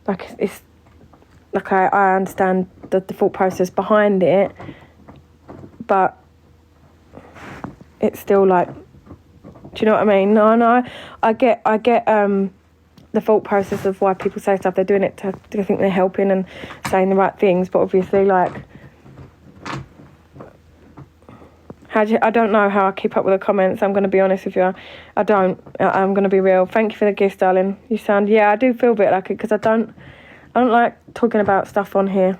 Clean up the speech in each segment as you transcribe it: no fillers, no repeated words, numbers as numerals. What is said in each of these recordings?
like, it's like I understand the thought process behind it, but it's still like, do you know what I mean? No, I get the thought process of why people say stuff. They're doing it to think they're helping and saying the right things, but obviously, like, I don't know how I keep up with the comments. I'm going to be honest with you. I don't. I'm going to be real. Thank you for the gifts, darling. You sound, I do feel a bit like it, because I don't like talking about stuff on here.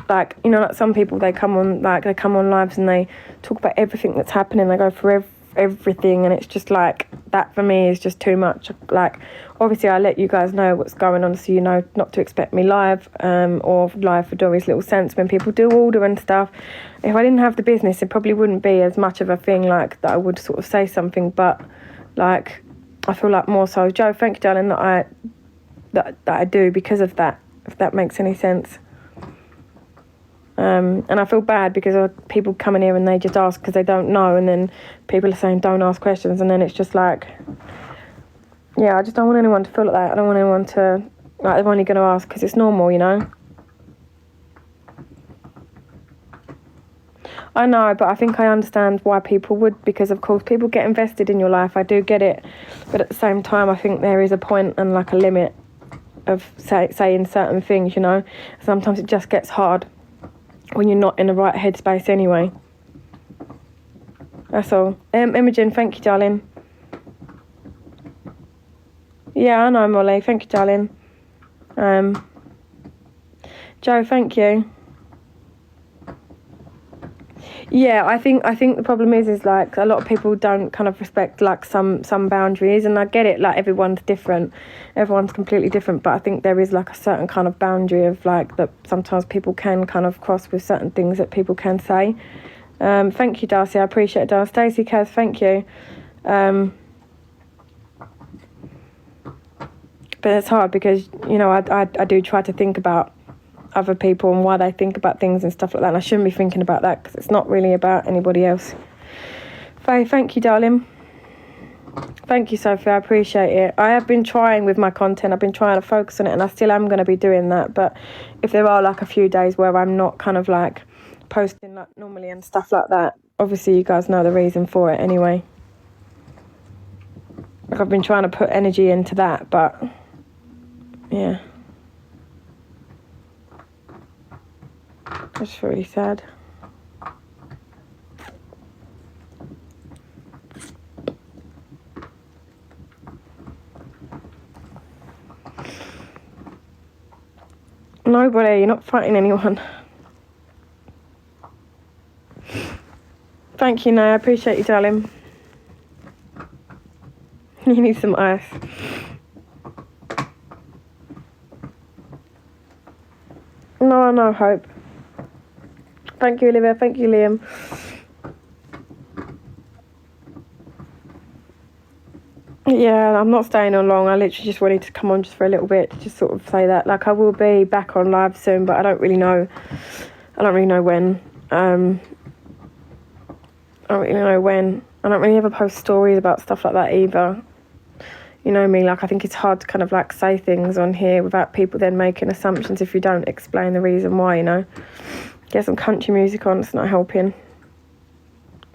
Like, you know, like some people, they come on lives and they talk about everything that's happening. They go through everything, and it's just like, that for me is just too much. Like, obviously I let you guys know what's going on, so you know not to expect me live, or live for Dory's Little Sense when people do order and stuff. If I didn't have the business, it probably wouldn't be as much of a thing, like, that I would sort of say something, but like, I feel like more so, Joe, thank you, darling, that I do because of that, if that makes any sense. And I feel bad because people come in here and they just ask because they don't know, and then people are saying don't ask questions, and then it's just like, I just don't want anyone to feel like that. I don't want anyone to, like, they're only going to ask because it's normal, you know. I know, but I think I understand why people would, because of course people get invested in your life. I do get it, but at the same time I think there is a point and like a limit of saying certain things, you know. Sometimes it just gets hard when you're not in the right headspace anyway. That's all. Imogen, thank you, darling. Yeah, I know, Molly. Thank you, darling. Joe, thank you. Yeah, I think the problem is like a lot of people don't kind of respect like some boundaries, and I get it, like everyone's different, everyone's completely different, but I think there is like a certain kind of boundary of like that sometimes people can kind of cross with certain things that people can say. Thank you, Darcy, I appreciate it, Darcy. Stacey, Kaz, thank you. But it's hard because, you know, I do try to think about other people and why they think about things and stuff like that, and I shouldn't be thinking about that because it's not really about anybody else. Faye, thank you, darling. Thank you, Sophie, I appreciate it. I have been trying with my content, I've been trying to focus on it, and I still am going to be doing that, but if there are like a few days where I'm not kind of like posting like normally and stuff like that, obviously you guys know the reason for it anyway. Like, I've been trying to put energy into that, but yeah. That's really sad. Nobody, you're not fighting anyone. Thank you, Nay, I appreciate you, darling. You need some ice. No, Hope. Thank you, Olivia. Thank you, Liam. Yeah, I'm not staying on long. I literally just wanted to come on just for a little bit to just sort of say that. Like, I will be back on live soon, but I don't really know when. I don't really know when. I don't really ever post stories about stuff like that either. You know me, like, I think it's hard to kind of like say things on here without people then making assumptions if you don't explain the reason why, you know. Get some country music on, it's not helping.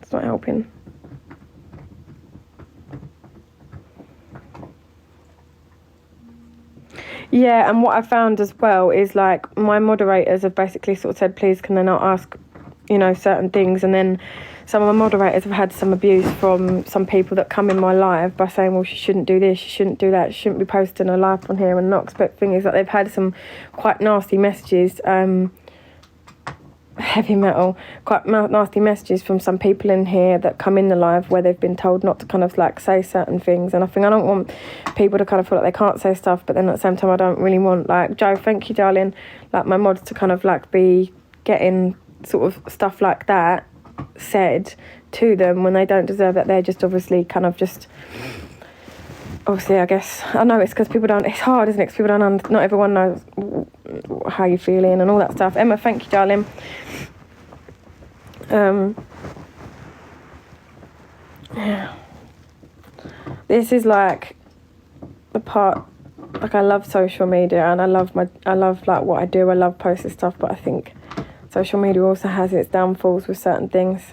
It's not helping. Yeah, and what I found as well is like my moderators have basically sort of said, please can they not ask, you know, certain things, and then some of my moderators have had some abuse from some people that come in my live by saying, well, she shouldn't do this, she shouldn't do that, she shouldn't be posting her life on here and not expect things. Like, they've had some quite nasty messages, heavy metal, quite nasty messages from some people in here that come in the live where they've been told not to kind of like say certain things, and I think I don't want people to kind of feel like they can't say stuff, but then at the same time I don't really want, like, Joe, thank you, darling, like my mods to kind of like be getting sort of stuff like that said to them when they don't deserve that. They're just obviously kind of just, obviously, I guess, I know it's because people don't, it's hard, isn't it, because people don't, not everyone knows how you're feeling and all that stuff. Emma, thank you, darling. Yeah. This is like, part, like I love social media and I love like what I do. I love posting stuff, but I think social media also has its downfalls with certain things.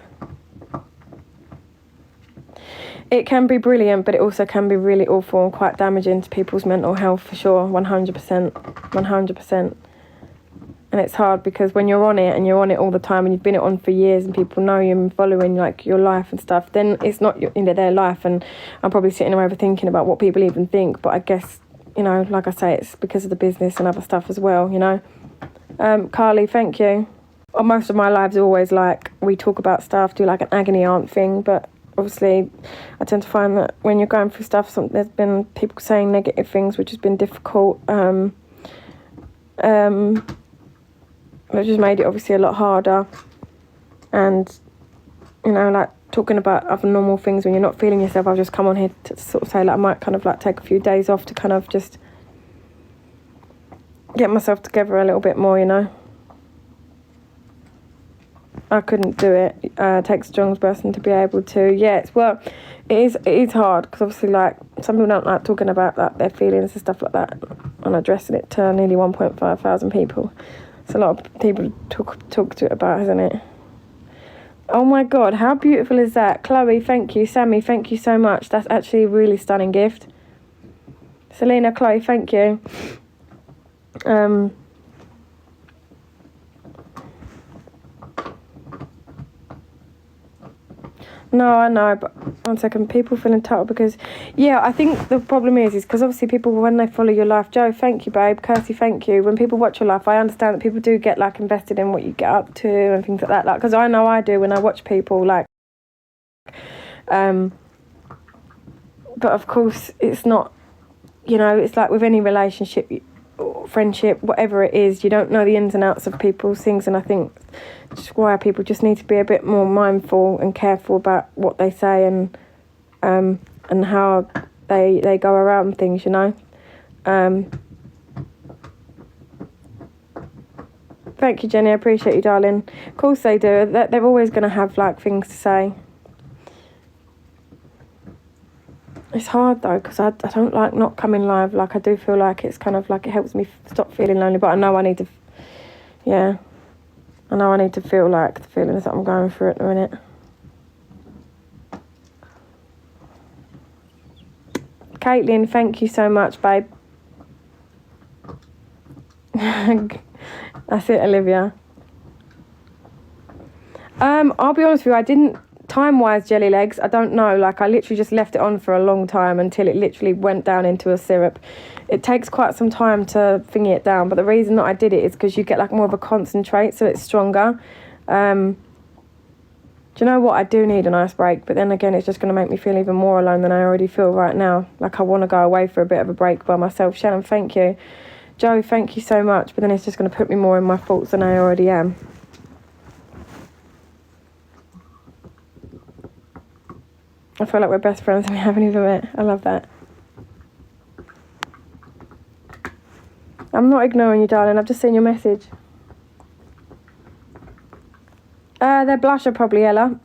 It can be brilliant, but it also can be really awful and quite damaging to people's mental health, for sure. 100%. And it's hard because when you're on it and you're on it all the time and you've been on for years and people know you and following like your life and stuff, then it's not their life, and I'm probably sitting there overthinking about what people even think. But I guess, like I say, it's because of the business and other stuff as well, Carly, thank you. Well, most of my lives are always like, we talk about stuff, do like an agony aunt thing, but obviously I tend to find that when you're going through stuff, there's been people saying negative things, which has been difficult, which has made it obviously a lot harder. And like talking about other normal things when you're not feeling yourself, I'll just come on here to sort of say like I might kind of like take a few days off to kind of just get myself together a little bit more, I couldn't do it. It takes a strong person to be able to. Yes, well, it is hard because obviously, like, some people don't like talking about like their feelings and stuff like that, and addressing it to nearly 1.5 thousand people. It's a lot of people talk to it about, isn't it? Oh my God, how beautiful is that? Chloe, thank you. Sammy, thank you so much. That's actually a really stunning gift. Selena, Chloe, thank you. No, I know, but one second, people feel entitled because, I think the problem is because obviously people, when they follow your life, Joe, thank you, babe, Kirsty, thank you, when people watch your life, I understand that people do get, like, invested in what you get up to and things like that, like, because I know I do when I watch people, like, but of course, it's not, it's like with any relationship, friendship, whatever it is, you don't know the ins and outs of people's things, and I think that's why people just need to be a bit more mindful and careful about what they say and how they go around things, Thank you, Jenny, I appreciate you, darling. Of course they do. They're always going to have like things to say. It's hard though, because I don't like not coming live. Like, I do feel like it's kind of like it helps me stop feeling lonely, but I know I need to, I know I need to feel like the feelings that I'm going through at the minute. Caitlin, thank you so much, babe. That's it, Olivia. I'll be honest with you, I didn't, time-wise, jelly legs, I don't know, like I literally just left it on for a long time until it literally went down into a syrup. It takes quite some time to thingy it down, but the reason that I did it is because you get like more of a concentrate, so it's stronger. Do you know what, I do need a nice break, but then again it's just going to make me feel even more alone than I already feel right now. Like I want to go away for a bit of a break by myself. Shannon, thank you. Joe, thank you so much, but then it's just going to put me more in my thoughts than I already am. I feel like we're best friends and we haven't even met. I love that. I'm not ignoring you, darling. I've just seen your message. They're blusher probably, Ella.